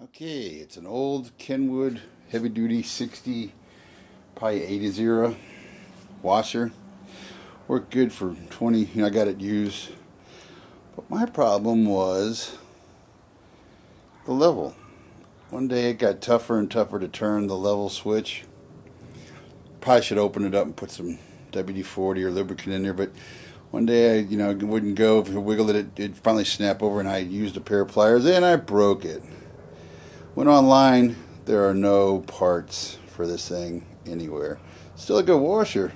Okay, it's an old Kenwood heavy duty 60, probably 80s washer. Worked good for 20, I got it used. But my problem was the level. One day it got tougher and tougher to turn the level switch. Probably should open it up and put some WD-40 or lubricant in there, but one day it wouldn't go. If you wiggled it, it'd finally snap over, and I used a pair of pliers and I broke it. Went online, there are no parts for this thing anywhere. Still a good washer.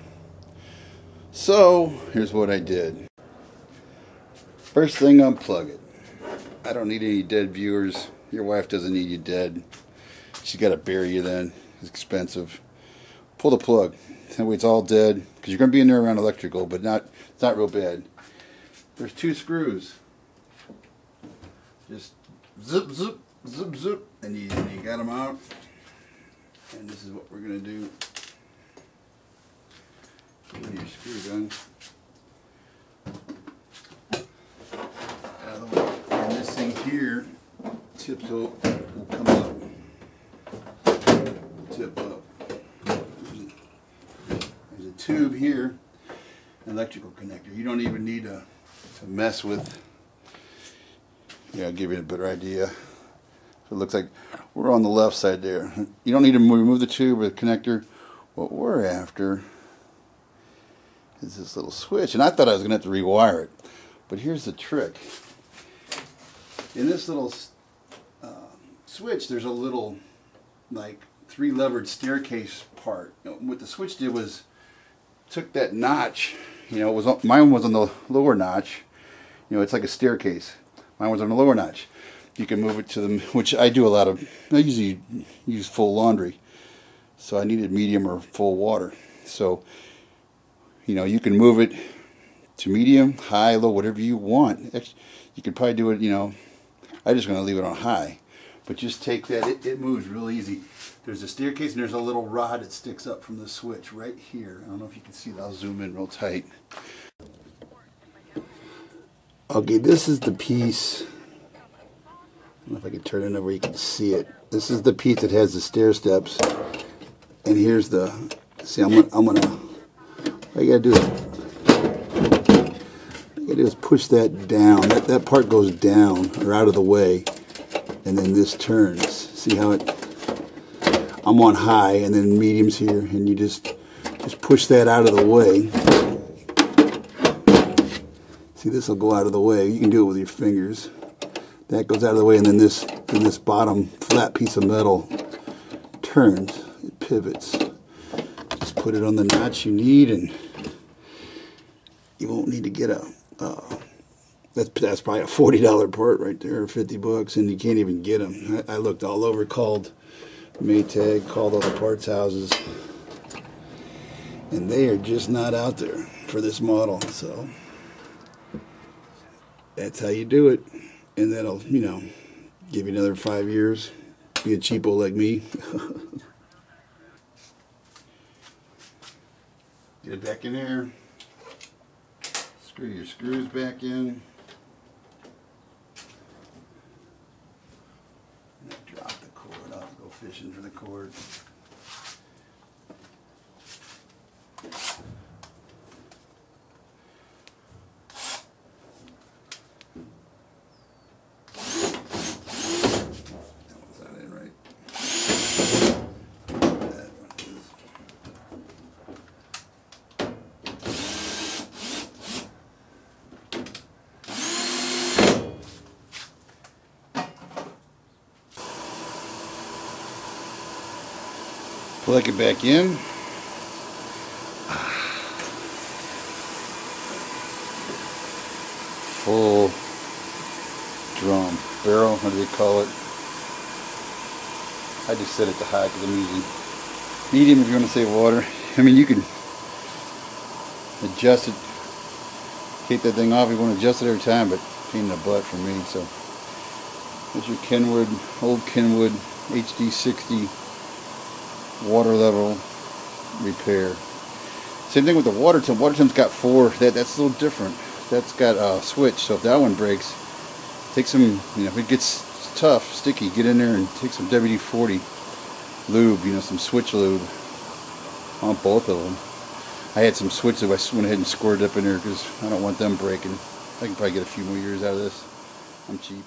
So, here's what I did. First thing, unplug it. I don't need any dead viewers. Your wife doesn't need you dead. She's got to bury you then. It's expensive. Pull the plug. That way it's all dead, because you're going to be in there around electrical, but it's not real bad. There's 2 screws. Just zip, zip, zip, zip, and you got them out. And this is what we're going to do. Put your screw gun out of the way. And this thing here tips up, will come up. Tip up. There's a tube here, electrical connector. You don't even need to mess with. I'll give you a better idea. So it looks like we're on the left side there. You don't need to remove the tube or the connector. What we're after is this little switch. And I thought I was going to have to rewire it. But here's the trick. In this little switch, there's a little, like, 3-levered staircase part. What the switch did was took that notch. Mine was on the lower notch. It's like a staircase. Mine was on the lower notch. You can move it to the, which I do a lot of. I usually use full laundry, so I needed medium or full water. So, you can move it to medium, high, low, whatever you want. You could probably do it, I'm just going to leave it on high. But just take that, it moves real easy. There's a staircase and there's a little rod that sticks up from the switch right here. I don't know if you can see that. I'll zoom in real tight. Okay, this is the piece. I don't know if I can turn it over where you can see it. This is the piece that has the stair steps. And here's the, see, I'm gonna, all you gotta do is push that down. That part goes down or out of the way. And then this turns. See how I'm on high and then medium's here, and you just push that out of the way. See, this will go out of the way. You can do it with your fingers. That goes out of the way, and then this bottom flat piece of metal turns. It pivots. Just put it on the notch you need, and you won't need to get a. That's probably a $40 part right there, or $50, and you can't even get them. I looked all over, called Maytag, called all the parts houses, and they are just not out there for this model. So that's how you do it, and that'll, give you another 5 years. Be a cheapo like me. Get it back in there. Screw your screws back in. Drop the cord. I'll have to go fishing for the cord. That one's not in right. That one is. Plug it back in. Full drum. Barrel, what do they call it? I just set it to high because I'm using medium if you want to save water. I mean, you can adjust it, take that thing off if you want to adjust it every time, but pain in the butt for me. So there's your Kenwood, old Kenwood HD60 water level repair. Same thing with the water temp. Water temp's got 4. That's a little different. That's got a switch, so if that one breaks, take some, if it gets tough, sticky, get in there and take some WD-40 lube, you know, some switch lube on both of them. I had some switch lube, I went ahead and squirted up in there because I don't want them breaking. I can probably get a few more years out of this. I'm cheap.